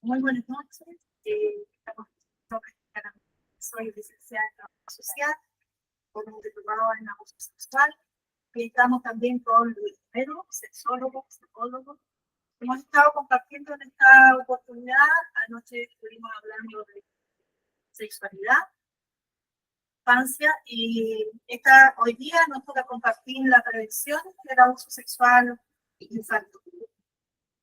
Muy buenas noches. Soy licenciada en Trabajo Social, con un diplomado en abuso sexual. Y estamos también con Luis Pedro, sexólogo, psicólogo. Hemos estado compartiendo en esta oportunidad. Anoche estuvimos hablando de sexualidad, infancia, y hoy día nos toca compartir la prevención del abuso sexual infantil.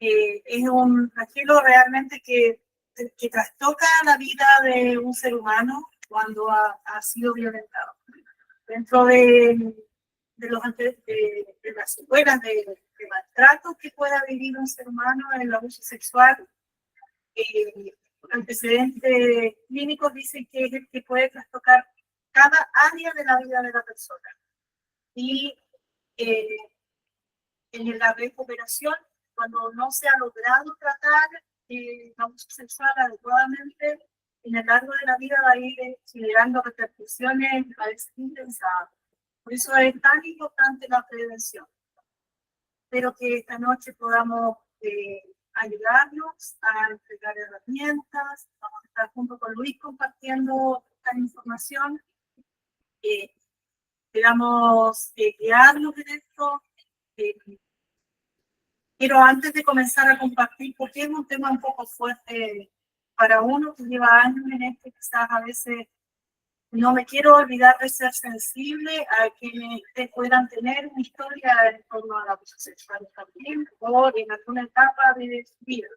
Es un flagelo realmente que trastoca la vida de un ser humano cuando ha sido violentado. Dentro de las secuelas de maltrato que pueda vivir un ser humano en el abuso sexual, antecedentes clínicos dicen que es el que puede trastocar cada área de la vida de la persona. Y en la recuperación, cuando no se ha logrado tratar el abuso sexual adecuadamente, en el largo de la vida va a ir generando repercusiones a veces impensadas. Por eso es tan importante la prevención. Espero que esta noche podamos ayudarnos a entregar herramientas. Vamos a estar junto con Luis compartiendo esta información. Esperamos guiarnos en esto. Pero antes de comenzar a compartir, porque es un tema un poco fuerte para uno que lleva años en esto, quizás a veces no me quiero olvidar de ser sensible a quienes puedan tener una historia en torno al abuso sexual también, o en alguna etapa de su vida.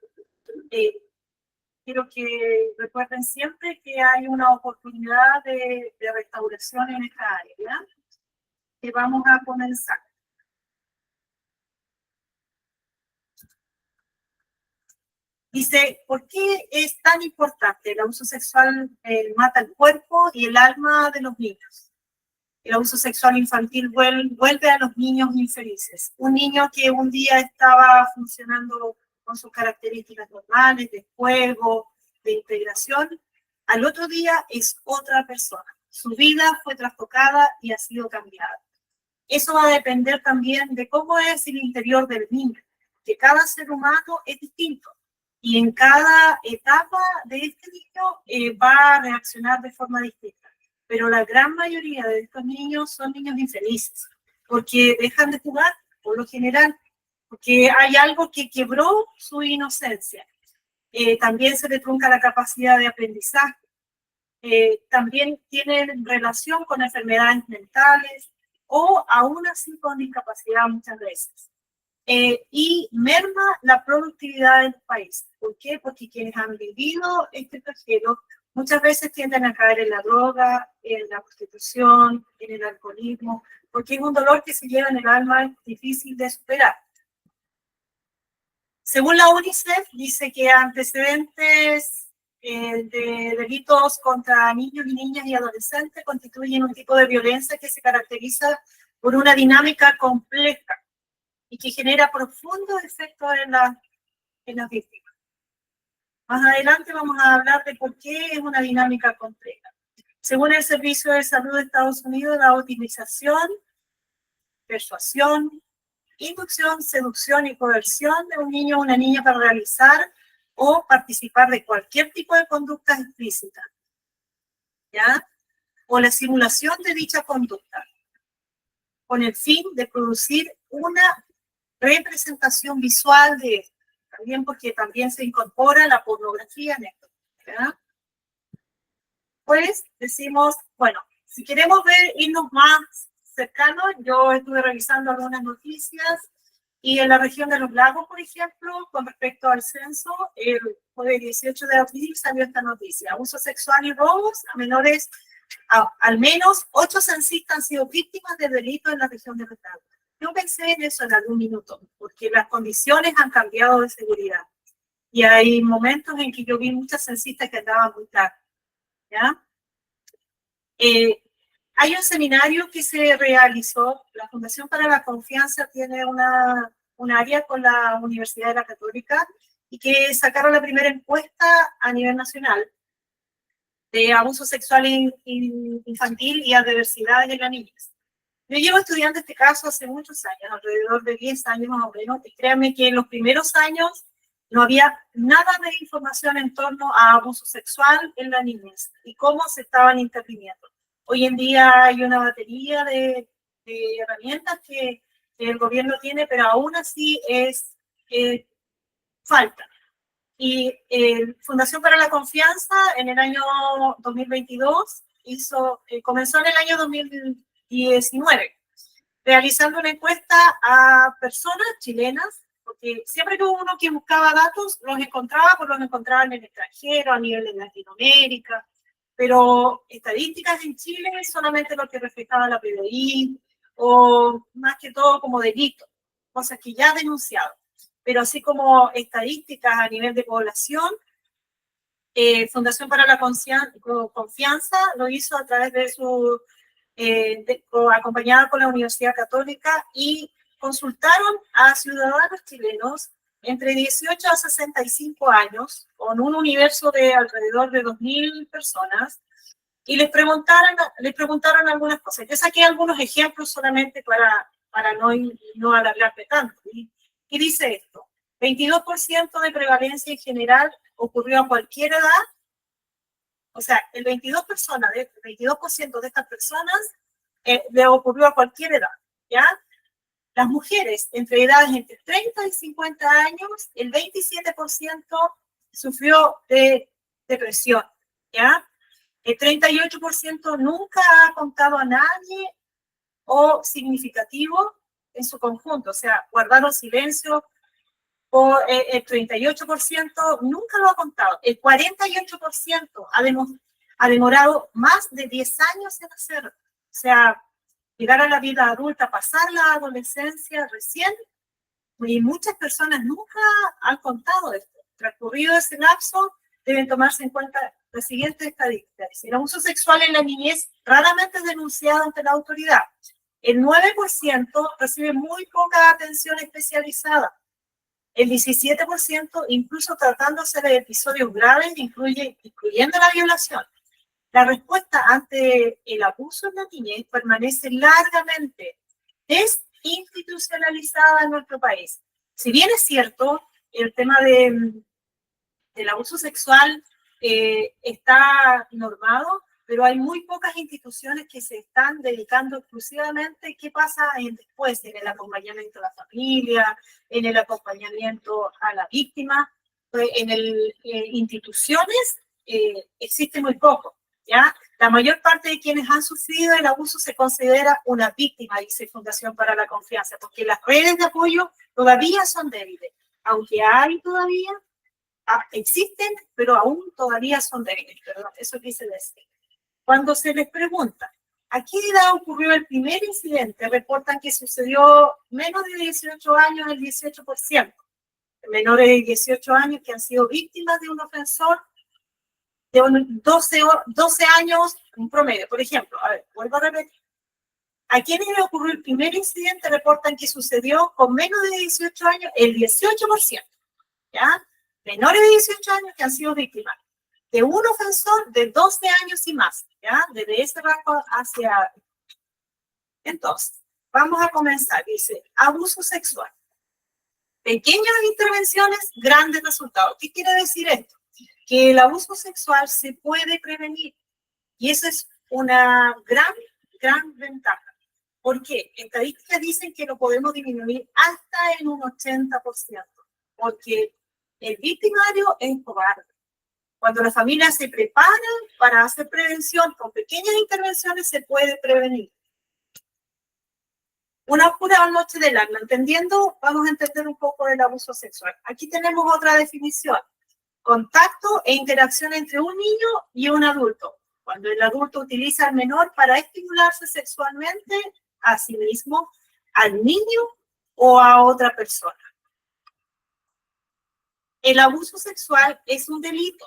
Quiero que recuerden siempre que hay una oportunidad de restauración en esta área, que vamos a comenzar. Dice, ¿por qué es tan importante? El abuso sexual mata el cuerpo y el alma de los niños. El abuso sexual infantil vuelve a los niños infelices. Un niño que un día estaba funcionando con sus características normales, de juego, de integración, al otro día es otra persona. Su vida fue trastocada y ha sido cambiada. Eso va a depender también de cómo es el interior del niño, que cada ser humano es distinto. Y en cada etapa de este niño va a reaccionar de forma distinta. Pero la gran mayoría de estos niños son niños infelices, porque dejan de jugar, por lo general, porque hay algo que quebró su inocencia. También se le trunca la capacidad de aprendizaje. También tienen relación con enfermedades mentales o aún así con discapacidad muchas veces. Y merma la productividad del país. ¿Por qué? Porque quienes han vivido este flagelo muchas veces tienden a caer en la droga, en la prostitución, en el alcoholismo, porque es un dolor que se lleva en el alma difícil de superar. Según la UNICEF, dice que antecedentes de delitos contra niños y niñas y adolescentes constituyen un tipo de violencia que se caracteriza por una dinámica compleja y que genera profundos efectos en las víctimas. Más adelante vamos a hablar de por qué es una dinámica compleja. Según el Servicio de Salud de Estados Unidos, la utilización, persuasión, inducción, seducción y coerción de un niño o una niña para realizar o participar de cualquier tipo de conducta explícita, ¿ya? O la simulación de dicha conducta, con el fin de producir una representación visual de esto, también porque también se incorpora la pornografía en esto, ¿verdad? Pues decimos, bueno, si queremos irnos más cercanos, yo estuve revisando algunas noticias y en la región de los lagos, por ejemplo, con respecto al censo, el 18 de abril salió esta noticia: abuso sexual y robos a menores, al menos 8 censistas han sido víctimas de delitos en la región de los lagos. Yo pensé en eso en algún minuto, porque las condiciones han cambiado de seguridad. Y hay momentos en que yo vi muchas censistas que andaban muy tarde, ¿ya? Hay un seminario que se realizó, la Fundación para la Confianza tiene un área con la Universidad de la Católica, y que sacaron la primera encuesta a nivel nacional de abuso sexual infantil y a diversidad en las niñas. Yo llevo estudiando este caso hace muchos años, alrededor de 10 años más o menos, y créanme que en los primeros años No había nada de información en torno a abuso sexual en la niñez y cómo se estaban interviniendo. Hoy en día hay una batería de herramientas que el gobierno tiene, pero aún así falta. Y Fundación para la Confianza en el año 2022 comenzó en el año 2019 realizando una encuesta a personas chilenas, porque siempre que hubo uno que buscaba datos, los encontraba en el extranjero, a nivel de Latinoamérica, pero estadísticas en Chile solamente lo que reflejaba la PDI, o más que todo como delito, cosas que ya denunciado. Pero así como estadísticas a nivel de población, Fundación para la Confianza lo hizo a través de su acompañada con la Universidad Católica y consultaron a ciudadanos chilenos entre 18 a 65 años con un universo de alrededor de 2.000 personas y les preguntaron algunas cosas. Yo saqué algunos ejemplos solamente para no alargarme tanto. ¿Qué dice esto? 22% de prevalencia en general ocurrió a cualquier edad. O sea, el 22% de estas personas le ocurrió a cualquier edad, ¿ya? Las mujeres entre edades entre 30 y 50 años, el 27% sufrió de depresión, ¿ya? El 38% nunca ha contado a nadie o significativo en su conjunto, o sea, guardaron silencio, o el 38% nunca lo ha contado, el 48% ha demorado más de 10 años en hacerlo, o sea, llegar a la vida adulta, pasar la adolescencia recién, y muchas personas nunca han contado esto. Transcurrido ese lapso, deben tomarse en cuenta las siguientes estadísticas. El abuso sexual en la niñez raramente es denunciado ante la autoridad. El 9% recibe muy poca atención especializada. El 17%, incluso tratándose de episodios graves, incluyendo la violación. La respuesta ante el abuso en la niñez permanece largamente desinstitucionalizada en nuestro país. Si bien es cierto, el tema del abuso sexual está normado, pero hay muy pocas instituciones que se están dedicando exclusivamente a qué pasa después, en el acompañamiento a la familia, en el acompañamiento a la víctima. En instituciones existe muy poco, ¿ya? La mayor parte de quienes han sufrido el abuso se considera una víctima, dice Fundación para la Confianza, porque las redes de apoyo todavía son débiles, aunque hay todavía, existen, pero aún todavía son débiles, perdón, eso quise decir. Cuando se les pregunta a qué edad ocurrió el primer incidente, reportan que sucedió menos de 18 años el 18%, menores de 18 años que han sido víctimas de un ofensor de 12 años en promedio. Por ejemplo, a ver, vuelvo a repetir. A quienes le ocurrió el primer incidente reportan que sucedió con menos de 18 años el 18%, ¿ya? Menores de 18 años que han sido víctimas de un ofensor de 12 años y más, ¿ya? Desde ese rango hacia... Entonces, vamos a comenzar. Dice, abuso sexual. Pequeñas intervenciones, grandes resultados. ¿Qué quiere decir esto? Que el abuso sexual se puede prevenir. Y esa es una gran ventaja. ¿Por qué? Estadísticas dicen que lo podemos disminuir hasta en un 80%. Porque el victimario es cobarde. Cuando la familia se prepara para hacer prevención con pequeñas intervenciones, se puede prevenir. Una oscura noche del alma. Entendiendo, vamos a entender un poco del abuso sexual. Aquí tenemos otra definición. Contacto e interacción entre un niño y un adulto. Cuando el adulto utiliza al menor para estimularse sexualmente a sí mismo, al niño o a otra persona. El abuso sexual es un delito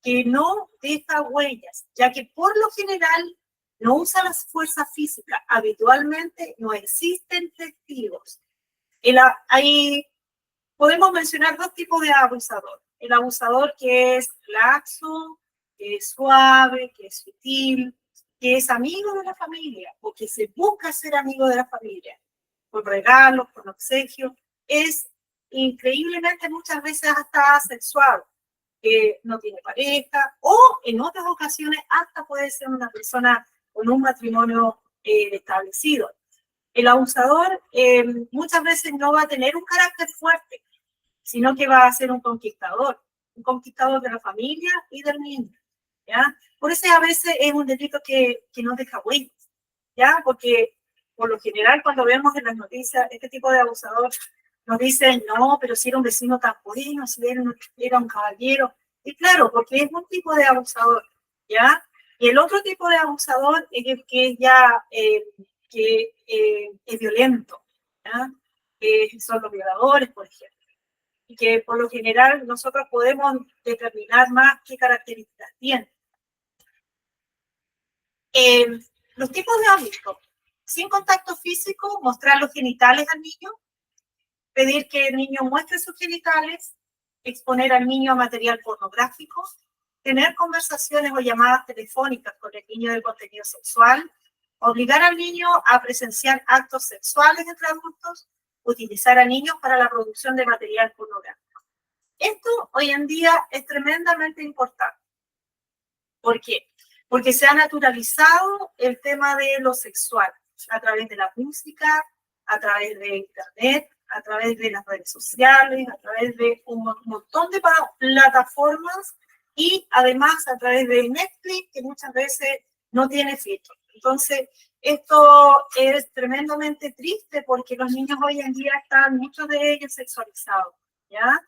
que no deja huellas, ya que por lo general no usa las fuerzas físicas. Habitualmente no existen testigos. Podemos mencionar dos tipos de abusador. El abusador que es laxo, que es suave, que es sutil, que es amigo de la familia o que se busca ser amigo de la familia, con regalos, con obsequios, es increíblemente muchas veces hasta asexuado, que no tiene pareja, o en otras ocasiones hasta puede ser una persona con un matrimonio establecido. El abusador muchas veces no va a tener un carácter fuerte, sino que va a ser un conquistador de la familia y del niño, ¿ya? Por eso a veces es un delito que no deja huellas, ¿ya? Porque por lo general cuando vemos en las noticias este tipo de abusador, nos dicen, no, pero si era un vecino tan bueno, si era un caballero. Y claro, porque es un tipo de abusador, ¿ya? Y el otro tipo de abusador es el que ya es violento, ¿ya? Son los violadores, por ejemplo. Y que por lo general nosotros podemos determinar más qué características tienen. Los tipos de abuso. Sin contacto físico, mostrar los genitales al niño, pedir que el niño muestre sus genitales, exponer al niño a material pornográfico, tener conversaciones o llamadas telefónicas con el niño del contenido sexual, obligar al niño a presenciar actos sexuales entre adultos, utilizar a niños para la producción de material pornográfico. Esto hoy en día es tremendamente importante. ¿Por qué? Porque se ha naturalizado el tema de lo sexual a través de la música, a través de internet, a través de las redes sociales, a través de un montón de plataformas y además a través de Netflix, que muchas veces no tiene filtro. Entonces, esto es tremendamente triste porque los niños hoy en día están, muchos de ellos, sexualizados, ¿ya?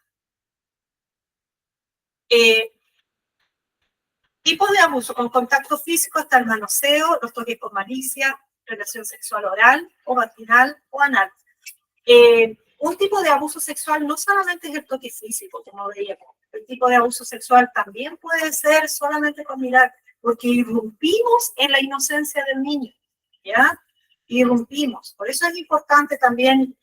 Tipos de abuso con contacto físico está el manoseo, los toques con malicia, relación sexual oral o vaginal o anal. Un tipo de abuso sexual no solamente es el toque físico, como veíamos. El tipo de abuso sexual también puede ser solamente con mirar, porque irrumpimos en la inocencia del niño, ¿ya? Irrumpimos. Por eso es importante también,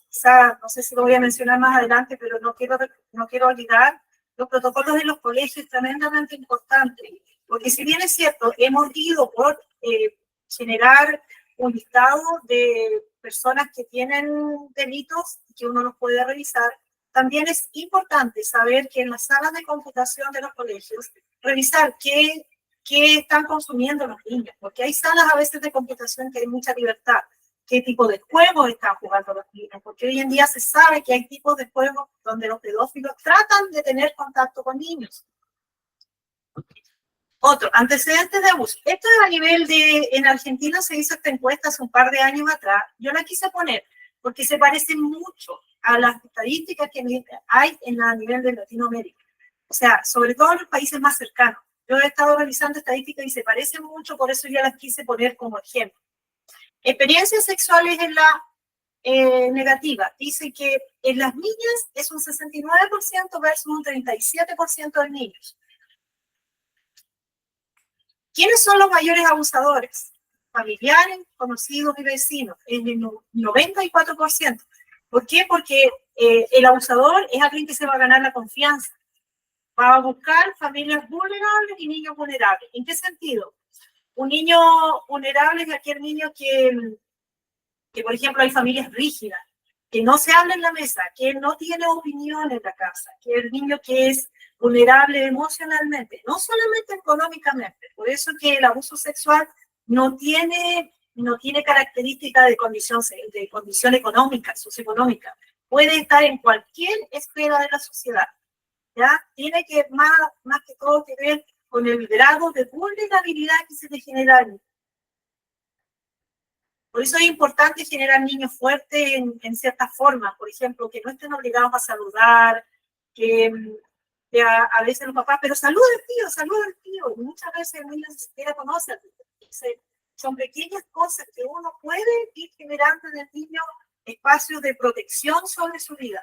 quizá, no sé si lo voy a mencionar más adelante, pero no quiero olvidar los protocolos de los colegios, tremendamente importantes, porque si bien es cierto, hemos ido por generar un listado de personas que tienen delitos que uno los puede revisar, también es importante saber que en las salas de computación de los colegios, revisar qué están consumiendo los niños, porque hay salas a veces de computación que hay mucha libertad. ¿Qué tipo de juegos están jugando los niños? Porque hoy en día se sabe que hay tipos de juegos donde los pedófilos tratan de tener contacto con niños. Otro, antecedentes de abuso. Esto es a nivel de, en Argentina se hizo esta encuesta hace un par de años atrás. Yo la quise poner porque se parece mucho a las estadísticas que hay a nivel de Latinoamérica. O sea, sobre todo en los países más cercanos. Yo he estado revisando estadísticas y se parecen mucho, por eso ya las quise poner como ejemplo. Experiencias sexuales en la negativa. Dice que en las niñas es un 69% versus un 37% de niños. ¿Quiénes son los mayores abusadores? Familiares, conocidos y vecinos, en el 94%. ¿Por qué? Porque el abusador es alguien que se va a ganar la confianza. Va a buscar familias vulnerables y niños vulnerables. ¿En qué sentido? Un niño vulnerable es aquel niño que, por ejemplo, hay familias rígidas, que no se habla en la mesa, que no tiene opinión en la casa, que el niño que es vulnerable emocionalmente, no solamente económicamente. Por eso que el abuso sexual no tiene características de condición económica, socioeconómica. Puede estar en cualquier esfera de la sociedad, ¿ya? Tiene que más que todo que ver con el grado de vulnerabilidad que se le genera. Por eso es importante generar niños fuertes en ciertas formas, por ejemplo, que no estén obligados a saludar, que a veces los papás, pero saluda al tío, y muchas veces el niño ni siquiera conoce al tío. Entonces, son pequeñas cosas que uno puede ir generando en el niño espacios de protección sobre su vida.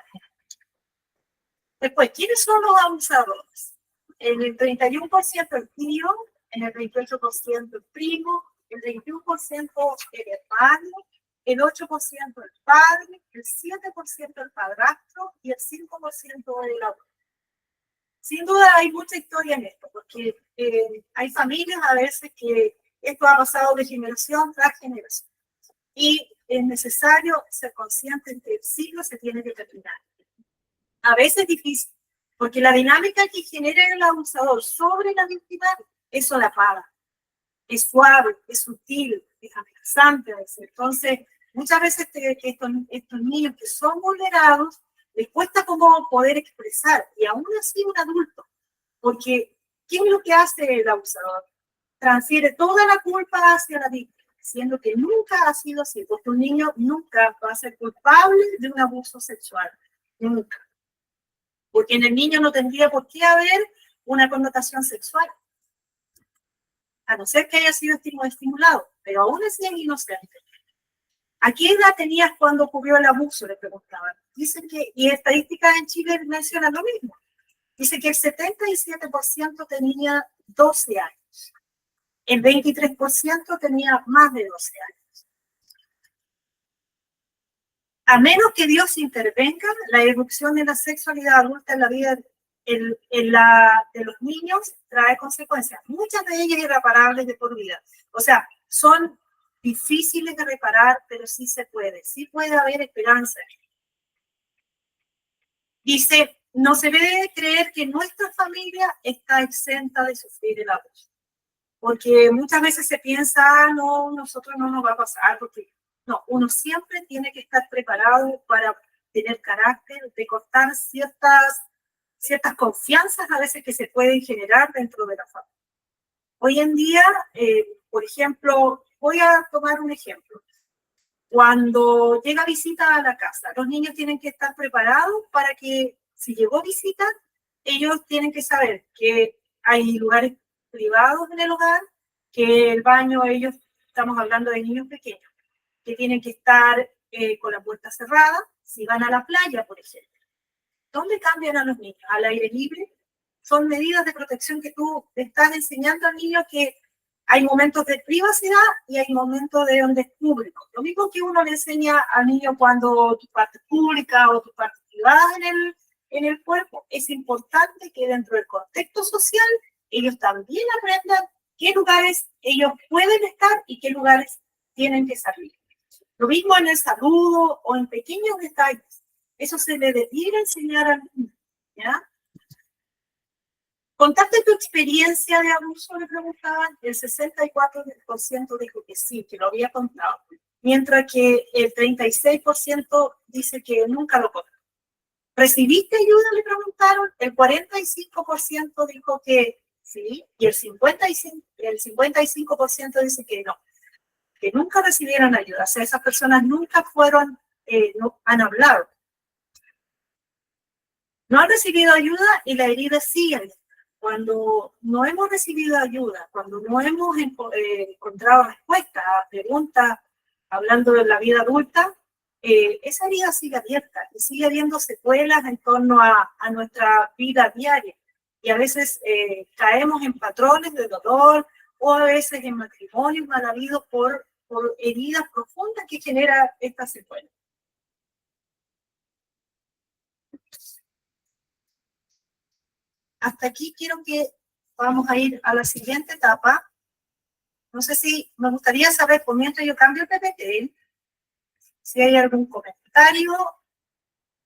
Después, ¿quiénes son los abusadores? En el 31% el tío, en el 28% el primo, el 21% el hermano, el 8% el padre, el 7% el padrastro y el 5% el abuelo. Sin duda hay mucha historia en esto, porque hay familias a veces que esto ha pasado de generación tras generación. Y es necesario ser consciente de que el ciclo se tiene que terminar. A veces es difícil, porque la dinámica que genera el abusador sobre la víctima es solapada, es suave, es sutil, es amenazante a veces. Entonces, muchas veces estos niños que son vulnerados, les cuesta como poder expresar, y aún así un adulto, porque ¿qué es lo que hace el abusador? Transfiere toda la culpa hacia la víctima, siendo que nunca ha sido así, porque un niño nunca va a ser culpable de un abuso sexual, nunca. Porque en el niño no tendría por qué haber una connotación sexual, a no ser que haya sido estimulado, pero aún así es inocente. ¿A qué edad tenías cuando ocurrió el abuso? Le preguntaban. Dicen que, y estadísticas en Chile mencionan lo mismo. Dice que el 77% tenía 12 años. El 23% tenía más de 12 años. A menos que Dios intervenga, la irrupción de la sexualidad adulta en la vida de los niños trae consecuencias, muchas de ellas irreparables de por vida. O sea, son difíciles de reparar, pero sí se puede, sí puede haber esperanza. Dice, no se debe creer que nuestra familia está exenta de sufrir el abuso, porque muchas veces se piensa, no, nosotros no nos va a pasar, porque no, uno siempre tiene que estar preparado para tener carácter, de cortar ciertas confianzas a veces que se pueden generar dentro de la familia. Hoy en día, por ejemplo, voy a tomar un ejemplo. Cuando llega visita a la casa, los niños tienen que estar preparados para que si llegó visita, ellos tienen que saber que hay lugares privados en el hogar, que el baño, estamos hablando de niños pequeños, que tienen que estar con la puerta cerrada, si van a la playa, por ejemplo. ¿Dónde cambian a los niños? ¿Al aire libre? Son medidas de protección que tú estás enseñando al niño que hay momentos de privacidad y hay momentos de donde es público. Lo mismo que uno le enseña al niño cuando tu parte pública o tu parte privada en el cuerpo, es importante que dentro del contexto social ellos también aprendan qué lugares ellos pueden estar y qué lugares tienen que salir. Lo mismo en el saludo o en pequeños detalles. Eso se le debiera enseñar al niño, ¿ya? ¿Contaste tu experiencia de abuso? Le preguntaban. El 64% dijo que sí, que lo había contado. Mientras que el 36% dice que nunca lo contó. ¿Recibiste ayuda? Le preguntaron. El 45% dijo que sí, y el 55% dice que no, que nunca recibieron ayuda. O sea, esas personas nunca no han hablado. No han recibido ayuda y la herida sigue. Cuando no hemos recibido ayuda, cuando no hemos encontrado respuestas a preguntas hablando de la vida adulta, esa herida sigue abierta y sigue habiendo secuelas en torno a nuestra vida diaria. Y a veces caemos en patrones de dolor o a veces en matrimonios mal habidos por heridas profundas que genera esta secuela. Hasta aquí quiero que vamos a ir a la siguiente etapa. No sé si me gustaría saber, por mientras yo cambio el PPT, si hay algún comentario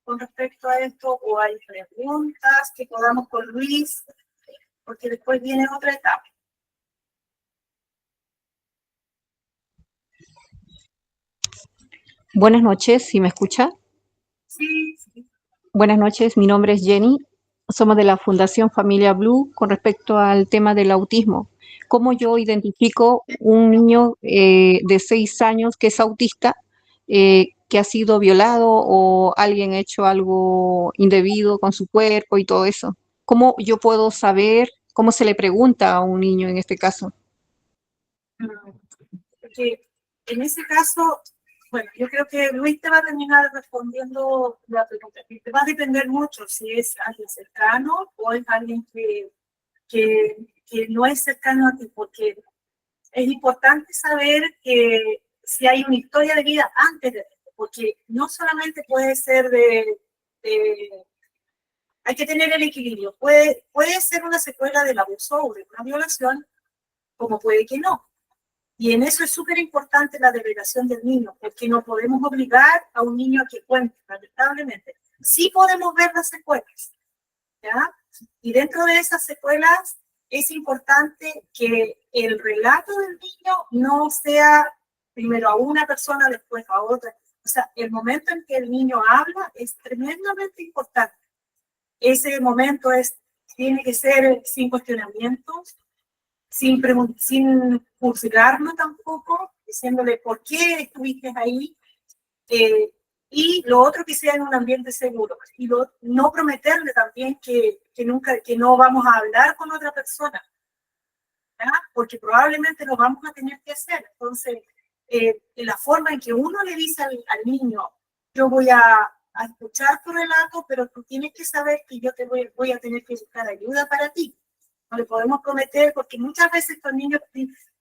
con respecto a esto o hay preguntas que podamos con Luis, porque después viene otra etapa. Buenas noches, ¿sí me escucha? Sí, sí. Buenas noches, mi nombre es Jenny. Somos de la Fundación Familia Blue con respecto al tema del autismo. ¿Cómo yo identifico un niño de 6 años que es autista, que ha sido violado o alguien ha hecho algo indebido con su cuerpo y todo eso? ¿Cómo yo puedo saber, cómo se le pregunta a un niño en este caso? Porque en ese caso, bueno, yo creo que Luis te va a terminar respondiendo la pregunta. Te va a depender mucho si es alguien cercano o es alguien que no es cercano a ti, porque es importante saber que si hay una historia de vida antes de esto, porque no solamente puede ser hay que tener el equilibrio. Puede ser una secuela del abuso o de una violación, como puede que no. Y en eso es súper importante la revelación del niño, porque no podemos obligar a un niño a que cuente, lamentablemente. sí podemos ver las secuelas, ¿ya? Y dentro de esas secuelas es importante que el relato del niño no sea primero a una persona, después a otra. O sea, el momento en que el niño habla es tremendamente importante. Ese momento tiene que ser sin cuestionamientos, sin juzgarlo tampoco, diciéndole por qué estuviste ahí. Y lo otro que sea en un ambiente seguro. Y no prometerle también que no vamos a hablar con otra persona, ¿verdad? Porque probablemente lo vamos a tener que hacer. Entonces, la forma en que uno le dice al niño, yo voy a escuchar tu relato, pero tú tienes que saber que yo voy a tener que buscar ayuda para ti. No le podemos prometer, porque muchas veces los niños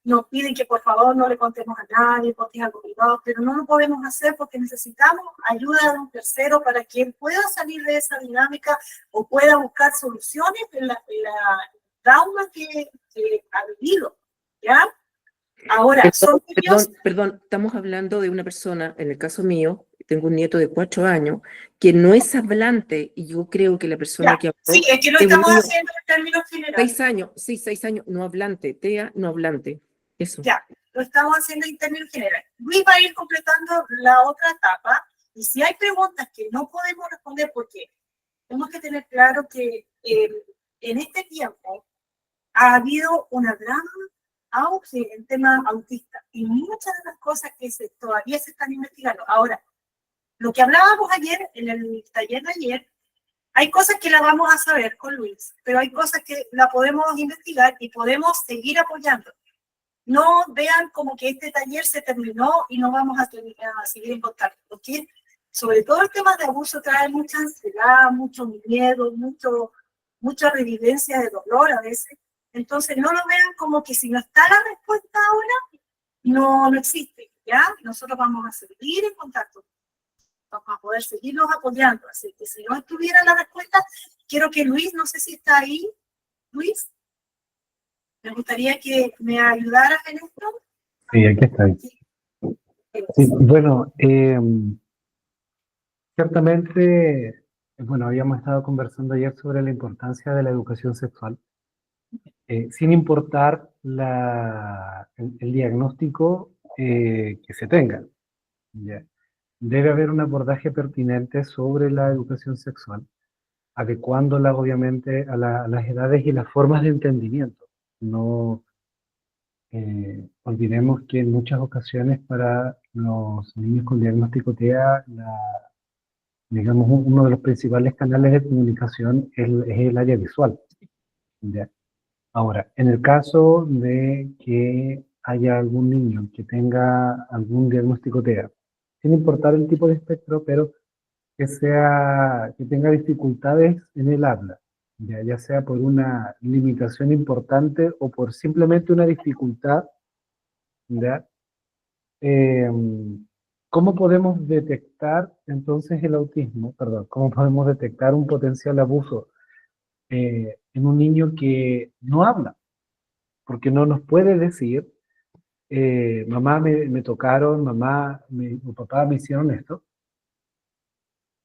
nos piden que por favor no le contemos a nadie, porque es algo privado, pero no lo podemos hacer porque necesitamos ayuda de un tercero para que él pueda salir de esa dinámica o pueda buscar soluciones en la trauma que ha vivido, ¿ya? Ahora, son niños... Perdón, estamos hablando de una persona, en el caso mío, tengo un nieto de 4 años, que no es hablante, y yo creo que la persona Ya, que habló sí, es que lo es un estamos niño, haciendo en términos generales. 6 años, sí, 6 años, no hablante, TEA, no hablante, eso. Ya, lo estamos haciendo en términos generales. Luis va a ir completando la otra etapa, y si hay preguntas que no podemos responder, porque tenemos que tener claro que en este tiempo ha habido una gran auge en temas autistas, y muchas de las cosas que todavía se están investigando. Ahora, lo que hablábamos ayer, en el taller de ayer, hay cosas que las vamos a saber con Luis, pero hay cosas que la podemos investigar y podemos seguir apoyando. No vean como que este taller se terminó y no vamos a seguir en contacto, porque sobre todo el tema de abuso trae mucha ansiedad, mucho miedo, mucha revivencia de dolor a veces. Entonces no lo vean como que si no está la respuesta ahora, no existe, ¿ya? Nosotros vamos a seguir en contacto, vamos a poder seguirnos apoyando. Así que si no estuviera la respuesta, quiero que Luis, no sé si está ahí, Luis, me gustaría que me ayudaras en esto. Sí, aquí está. Sí, bueno, ciertamente, bueno, habíamos estado conversando ayer sobre la importancia de la educación sexual, sin importar el diagnóstico que se tenga. ¿Ya? Debe haber un abordaje pertinente sobre la educación sexual, adecuándola obviamente a las edades y las formas de entendimiento. No olvidemos que en muchas ocasiones para los niños con diagnóstico TEA, digamos, uno de los principales canales de comunicación es el área visual. ¿Ya? Ahora, en el caso de que haya algún niño que tenga algún diagnóstico TEA, sin importar el tipo de espectro, pero que tenga dificultades en el habla, ya sea por una limitación importante o por simplemente una dificultad, ¿ya? Eh, ¿Cómo podemos detectar entonces el autismo? Perdón, ¿cómo podemos detectar un potencial abuso en un niño que no habla? Porque no nos puede decir, mamá me tocaron, o papá me hicieron esto.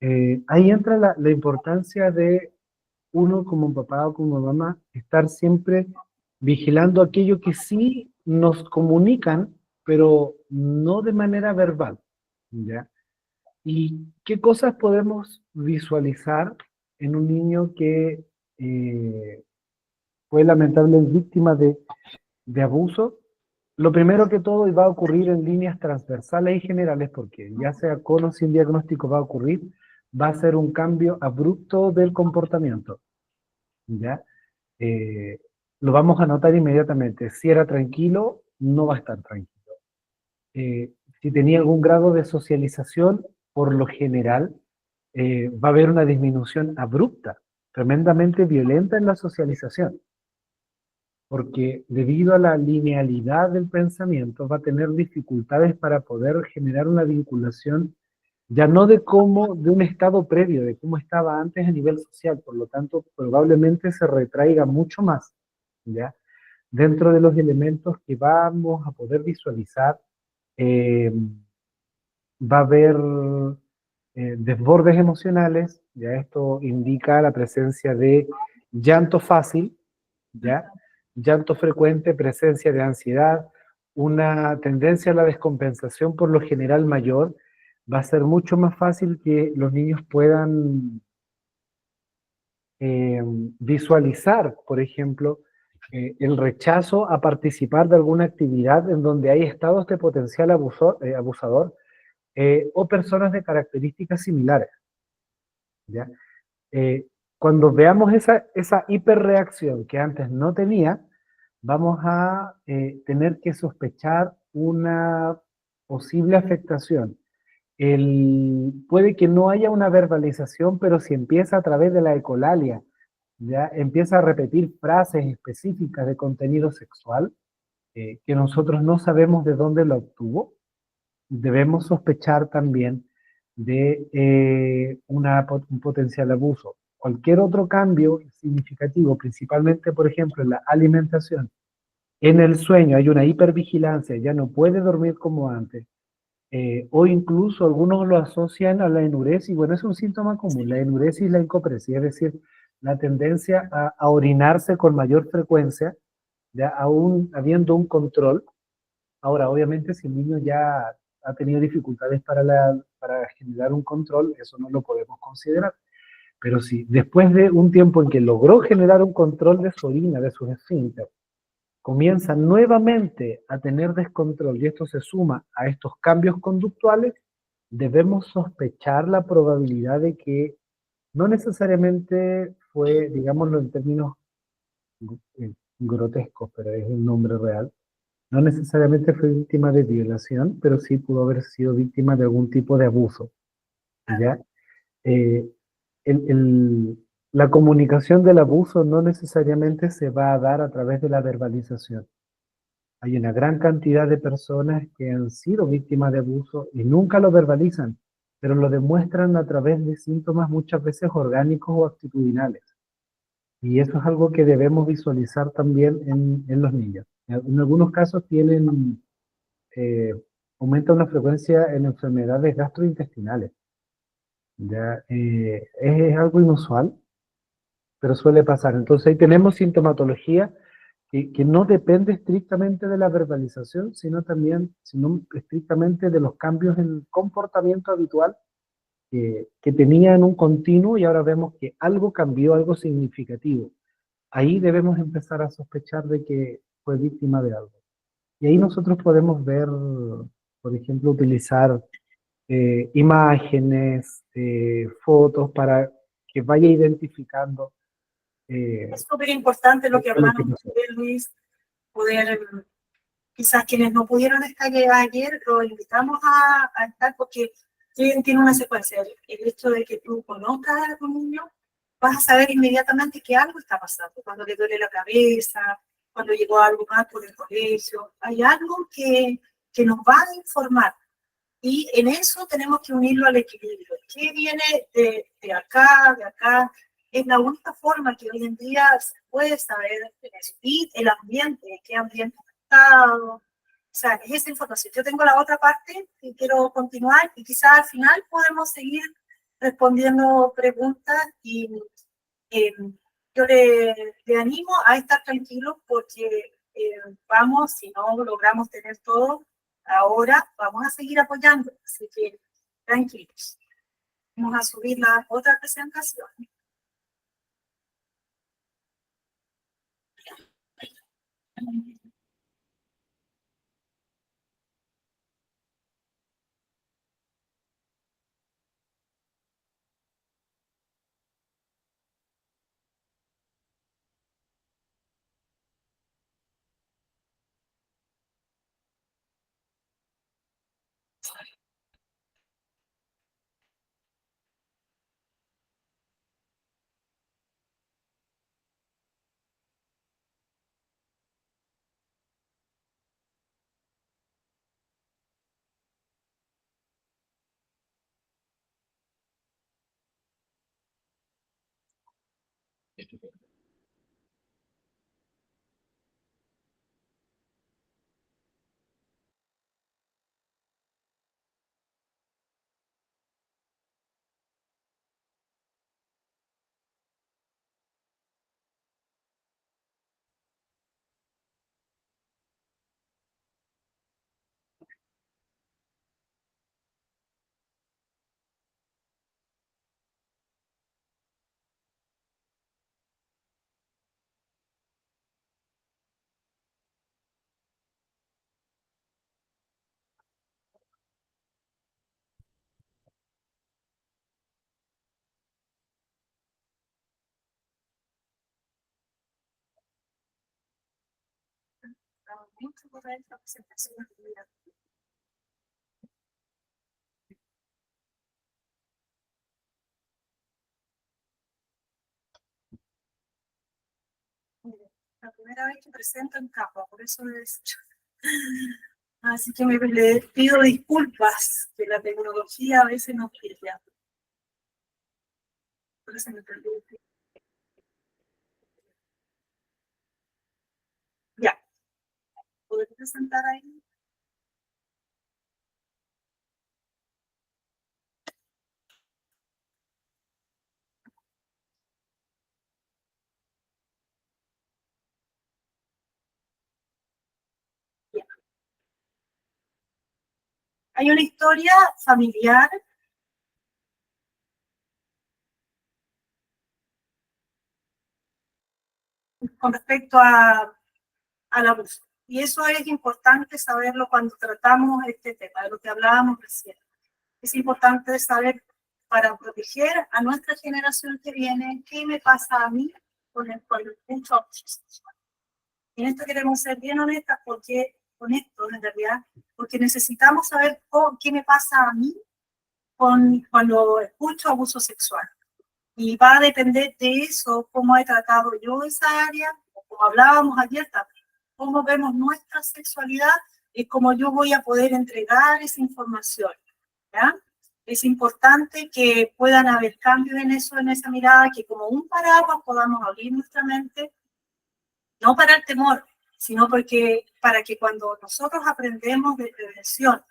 Ahí entra la importancia de uno como papá o como mamá, estar siempre vigilando aquello que sí nos comunican, pero no de manera verbal, ¿ya? ¿Y qué cosas podemos visualizar en un niño que fue lamentable víctima de abuso? Lo primero que todo, y va a ocurrir en líneas transversales y generales, porque ya sea con o sin diagnóstico va a ocurrir, va a ser un cambio abrupto del comportamiento, ¿ya? Eh, lo vamos a notar inmediatamente. Si era tranquilo, no va a estar tranquilo. Si tenía algún grado de socialización, por lo general, va a haber una disminución abrupta, tremendamente violenta en la socialización, porque debido a la linealidad del pensamiento va a tener dificultades para poder generar una vinculación, ya no de un estado previo, de cómo estaba antes a nivel social, por lo tanto, probablemente se retraiga mucho más, ¿ya? Dentro de los elementos que vamos a poder visualizar, va a haber desbordes emocionales, ya esto indica la presencia de llanto fácil, ya, llanto frecuente, presencia de ansiedad, una tendencia a la descompensación por lo general mayor. Va a ser mucho más fácil que los niños puedan visualizar, por ejemplo, el rechazo a participar de alguna actividad en donde hay estados de potencial abusador, o personas de características similares, ¿ya? Cuando veamos esa hiperreacción que antes no tenía, vamos a tener que sospechar una posible afectación. Puede que no haya una verbalización, pero si empieza a través de la ecolalia, ya empieza a repetir frases específicas de contenido sexual, que nosotros no sabemos de dónde lo obtuvo, debemos sospechar también de un potencial abuso. Cualquier otro cambio significativo, principalmente, por ejemplo, en la alimentación, en el sueño hay una hipervigilancia, ya no puede dormir como antes, o incluso algunos lo asocian a la enuresis. Bueno, es un síntoma común, la enuresis y la encopresia, es decir, la tendencia a orinarse con mayor frecuencia, ya aún habiendo un control. Ahora, obviamente, si el niño ya ha tenido dificultades para generar un control, eso no lo podemos considerar. Pero si después de un tiempo en que logró generar un control de su orina, de sus esfínteres, comienza nuevamente a tener descontrol y esto se suma a estos cambios conductuales, debemos sospechar la probabilidad de que no necesariamente fue, digámoslo en términos grotescos, pero es el nombre real, no necesariamente fue víctima de violación, pero sí pudo haber sido víctima de algún tipo de abuso, ¿ya? Eh, el- el- la comunicación del abuso no necesariamente se va a dar a través de la verbalización. Hay una gran cantidad de personas que han sido víctimas de abuso y nunca lo verbalizan, pero lo demuestran a través de síntomas muchas veces orgánicos o actitudinales. Y eso es algo que debemos visualizar también en los niños. En algunos casos tienen, eh, aumenta una frecuencia en enfermedades gastrointestinales. Ya, es algo inusual, pero suele pasar. Entonces ahí tenemos sintomatología que no depende estrictamente de la verbalización, sino estrictamente de los cambios en el comportamiento habitual que tenía en un continuo y ahora vemos que algo cambió, algo significativo. Ahí debemos empezar a sospechar de que fue víctima de algo. Y ahí nosotros podemos ver, por ejemplo, utilizar imágenes, fotos para que vaya identificando Es súper importante lo qué que fue lo que hablamos pasó. de Luis, poder, quizás quienes no pudieron estar ayer, lo invitamos a estar porque tiene una secuencia. El hecho de que tú conozcas a tu niño, vas a saber inmediatamente que algo está pasando, cuando le duele la cabeza, cuando llegó algo más por el colegio, hay algo que nos va a informar. Y en eso tenemos que unirlo al equilibrio. ¿Qué viene de acá, de acá? Es la única forma que hoy en día se puede saber el ambiente, qué ambiente ha estado. O sea, es esa información. Yo tengo la otra parte y quiero continuar y quizás al final podemos seguir respondiendo preguntas y eh, yo le animo a estar tranquilo porque vamos, si no logramos tener todo ahora, vamos a seguir apoyando. Así que tranquilos. Vamos a subir la otra presentación. mucho por esta presentación. La primera vez que presento en capa, por eso lo he hecho. Así que le pido disculpas, que la tecnología a veces nos pilla. Por eso me perdí. Ya. ¿Puedo presentar ahí? Ya. Hay una historia familiar con respecto al abuso. Y eso es importante saberlo cuando tratamos este tema, de lo que hablábamos recién. Es importante saber para proteger a nuestra generación que viene, qué me pasa a mí con el mucho abuso sexual. Y en esto queremos ser bien honestas con esto, en realidad, porque necesitamos saber qué me pasa a mí cuando escucho abuso sexual. Y va a depender de eso, cómo he tratado yo esa área, como hablábamos ayer también, cómo vemos nuestra sexualidad y cómo yo voy a poder entregar esa información, ¿ya? Es importante que puedan haber cambios en eso, en esa mirada, que como un paraguas podamos abrir nuestra mente, no para el temor, sino para que cuando nosotros aprendemos de prevención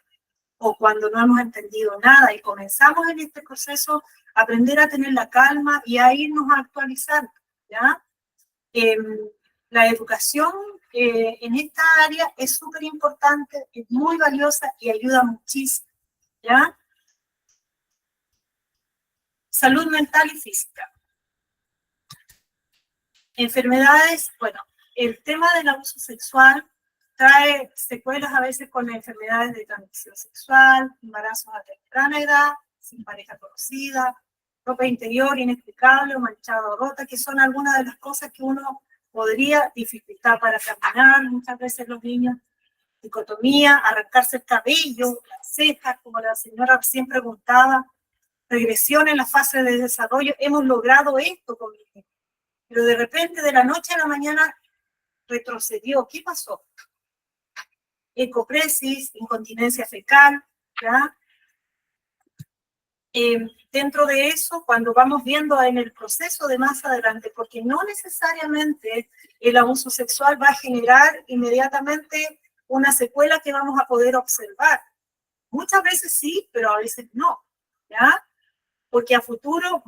o cuando no hemos entendido nada y comenzamos en este proceso, aprender a tener la calma y a irnos actualizando, ¿ya? La educación en esta área es súper importante, es muy valiosa y ayuda muchísimo, ¿ya? Salud mental y física. Enfermedades, bueno, el tema del abuso sexual trae secuelas a veces con enfermedades de transmisión sexual, embarazos a temprana edad, sin pareja conocida, ropa interior inexplicable o manchada o rota, que son algunas de las cosas que uno podría dificultar para caminar, muchas veces los niños, dicotomía, arrancarse el cabello, las cejas, como la señora recién preguntaba, regresión en la fase de desarrollo. Hemos logrado esto con mi niño, pero de repente de la noche a la mañana retrocedió. ¿Qué pasó? Ecopresis, incontinencia fecal, ¿ya? Dentro de eso, cuando vamos viendo en el proceso de más adelante, porque no necesariamente el abuso sexual va a generar inmediatamente una secuela que vamos a poder observar. Muchas veces sí, pero a veces no, ¿ya? Porque a futuro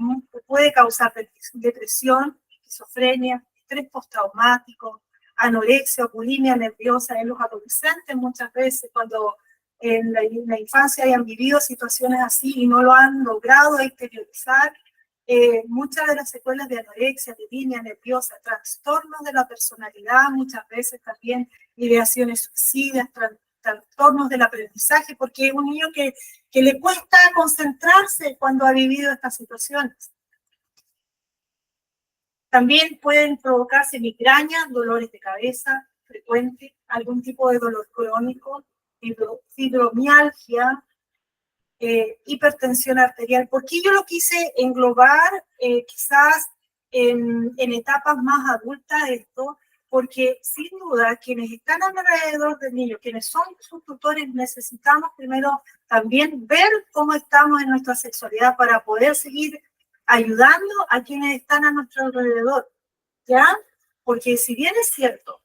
puede causar depresión, esquizofrenia, estrés postraumático, anorexia o bulimia nerviosa en los adolescentes muchas veces cuando en la infancia hayan vivido situaciones así y no lo han logrado exteriorizar. Muchas de las secuelas de anorexia, bulimia nerviosa, trastornos de la personalidad, muchas veces también ideaciones suicidas, trastornos del aprendizaje, porque es un niño que le cuesta concentrarse cuando ha vivido estas situaciones. También pueden provocarse migrañas, dolores de cabeza frecuentes, algún tipo de dolor crónico, fibromialgia, hipertensión arterial. ¿Por qué yo lo quise englobar quizás en etapas más adultas esto? Porque sin duda quienes están alrededor del niño, quienes son sus tutores, necesitamos primero también ver cómo estamos en nuestra sexualidad para poder seguir ayudando a quienes están a nuestro alrededor, ¿ya? Porque si bien es cierto,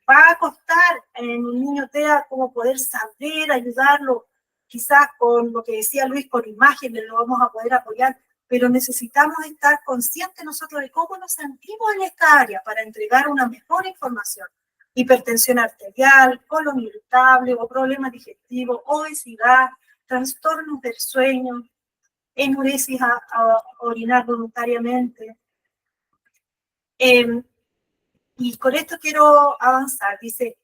va a costar en un niño TEA como poder saber ayudarlo, quizás con lo que decía Luis, con imágenes lo vamos a poder apoyar, pero necesitamos estar conscientes nosotros de cómo nos sentimos en esta área para entregar una mejor información. Hipertensión arterial, colon irritable o problemas digestivos, obesidad, trastornos del sueño, enuresis a orinar voluntariamente. Y con esto quiero avanzar. Dice,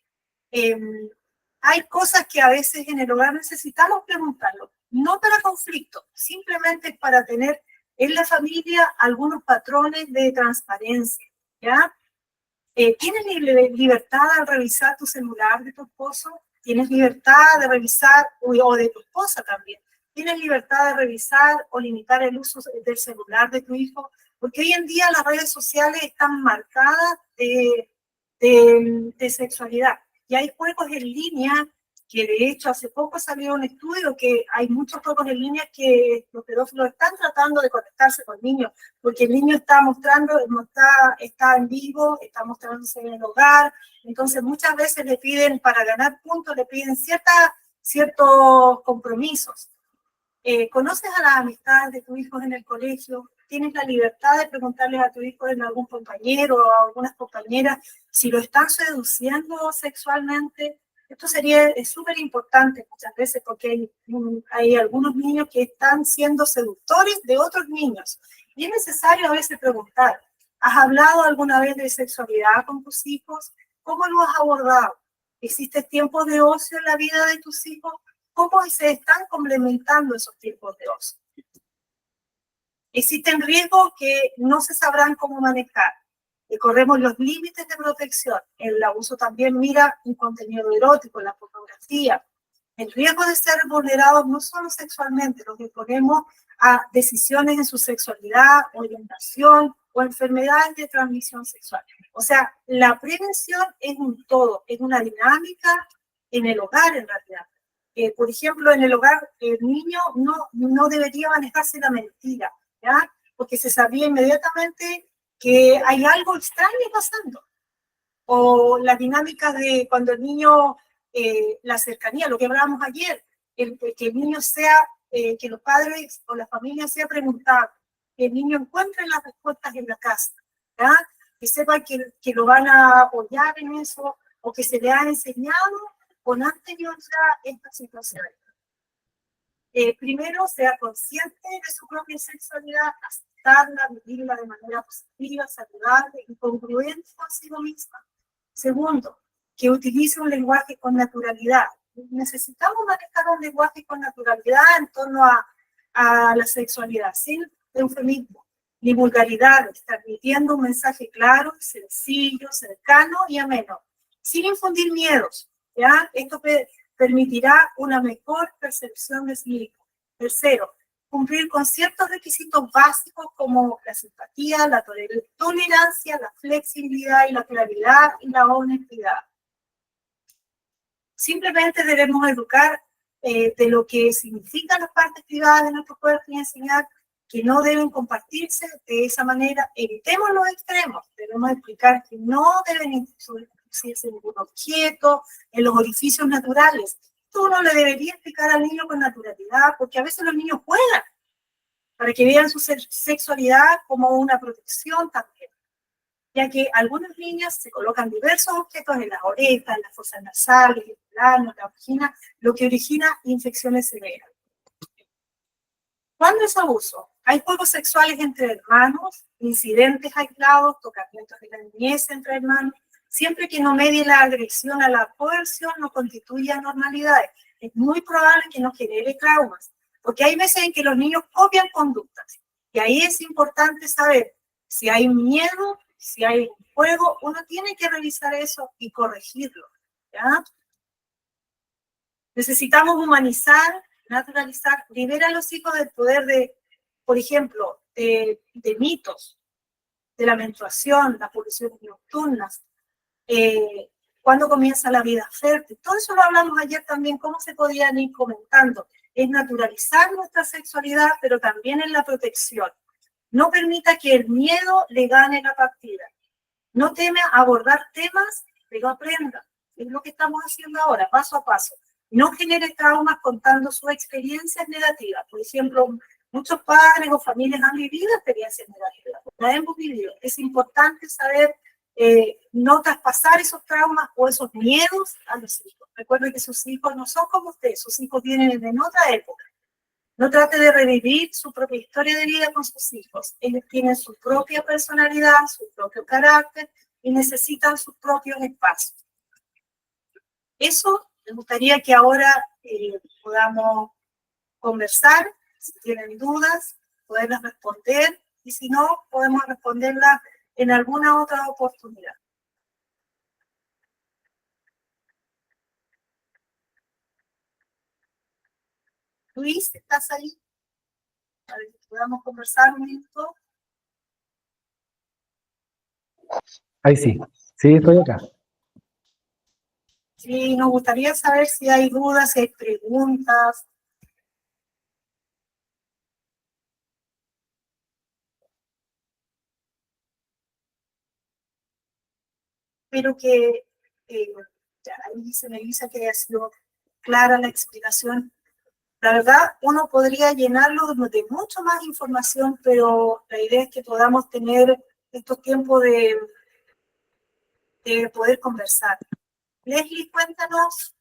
hay cosas que a veces en el hogar necesitamos preguntarlo, no para conflicto, simplemente para tener en la familia algunos patrones de transparencia, ¿ya? ¿Tienes libertad al revisar tu celular de tu esposo? ¿Tienes libertad de revisar, o de tu esposa también? ¿Tienes libertad de revisar o limitar el uso del celular de tu hijo? Porque hoy en día las redes sociales están marcadas de sexualidad. Y hay juegos en línea que de hecho hace poco salió un estudio que hay muchos juegos en línea que los pedófilos están tratando de conectarse con niños, porque el niño está mostrando, está en vivo, está mostrándose en el hogar, entonces muchas veces le piden, para ganar puntos, le piden ciertos compromisos. ¿Conoces a las amistades de tus hijos en el colegio? ¿Tienes la libertad de preguntarles a tu hijo en algún compañero o a algunas compañeras si lo están seduciendo sexualmente? Esto es súper importante muchas veces porque hay algunos niños que están siendo seductores de otros niños. Y es necesario a veces preguntar, ¿has hablado alguna vez de sexualidad con tus hijos? ¿Cómo lo has abordado? ¿Existe tiempo de ocio en la vida de tus hijos? ¿Cómo se están complementando esos tiempos de ocio? Existen riesgos que no se sabrán cómo manejar. Corremos los límites de protección. El abuso también mira un contenido erótico, la fotografía. El riesgo de ser vulnerados no solo sexualmente, los exponemos a decisiones en su sexualidad, orientación o enfermedades de transmisión sexual. O sea, la prevención es un todo, es una dinámica en el hogar en realidad. Por ejemplo, en el hogar el niño no debería manejarse la mentira, ¿ya? Porque se sabía inmediatamente que hay algo extraño pasando. O las dinámicas de cuando el niño, la cercanía, lo que hablábamos ayer, que el niño sea, que los padres o la familia sea preguntado, que el niño encuentre las respuestas en la casa, ¿ya? Que sepa que lo van a apoyar en eso, o que se le ha enseñado con anterioridad esta situación. Primero, sea consciente de su propia sexualidad, aceptarla, vivirla de manera positiva, saludable y congruente consigo misma. Segundo, que utilice un lenguaje con naturalidad. Necesitamos manejar un lenguaje con naturalidad en torno a la sexualidad, sin eufemismo ni vulgaridades, transmitiendo un mensaje claro, sencillo, cercano y ameno, sin infundir miedos, ¿ya? Esto permitirá una mejor percepción de sí mismo. Tercero, cumplir con ciertos requisitos básicos como la simpatía, la tolerancia, la flexibilidad y la claridad y la honestidad. Simplemente debemos educar de lo que significan las partes privadas de nuestro cuerpo y enseñar que no deben compartirse de esa manera. Evitemos los extremos. Debemos explicar que no deben introducirse ningún objeto en los orificios naturales. Esto uno le debería explicar al niño con naturalidad, porque a veces los niños juegan para que vean su sexualidad como una protección también, ya que algunas niñas se colocan diversos objetos en las orejas, en las fosas nasales, en el ano, en la vagina, lo que origina infecciones severas. ¿Cuándo es abuso? Hay juegos sexuales entre hermanos, incidentes aislados, tocamientos de la niñez entre hermanos, siempre que no medie la agresión a la coerción, no constituya normalidades. Es muy probable que no genere traumas, porque hay veces en que los niños copian conductas, y ahí es importante saber si hay miedo, si hay juego, uno tiene que revisar eso y corregirlo, ¿ya? Necesitamos humanizar, naturalizar, liberar a los hijos del poder de, por ejemplo, de mitos, de la menstruación, las pulsiones nocturnas, cuándo comienza la vida fértil. Todo eso lo hablamos ayer también, cómo se podían ir comentando. Es naturalizar nuestra sexualidad, pero también en la protección. No permita que el miedo le gane la partida. No teme abordar temas, pero aprenda. Es lo que estamos haciendo ahora, paso a paso. No genere traumas contando sus experiencias negativas. Por ejemplo, muchos padres o familias han vivido experiencias negativas. Las hemos vivido. Es importante saber no traspasar esos traumas o esos miedos a los hijos. Recuerden que sus hijos no son como ustedes, sus hijos vienen de otra época. No trate de revivir su propia historia de vida con sus hijos. Ellos tienen su propia personalidad, su propio carácter y necesitan sus propios espacios. Eso me gustaría que ahora podamos conversar. Si tienen dudas, poderlas responder, y si no, podemos responderlas en alguna otra oportunidad. Luis, ¿estás ahí? Para que podamos conversar un minuto. Ahí sí, sí, estoy acá. Sí, nos gustaría saber si hay dudas, si hay preguntas. Espero que, ya, ahí dice Melissa que ha sido clara la explicación. La verdad, uno podría llenarlo de mucho más información, pero la idea es que podamos tener estos tiempos de poder conversar. Leslie, cuéntanos.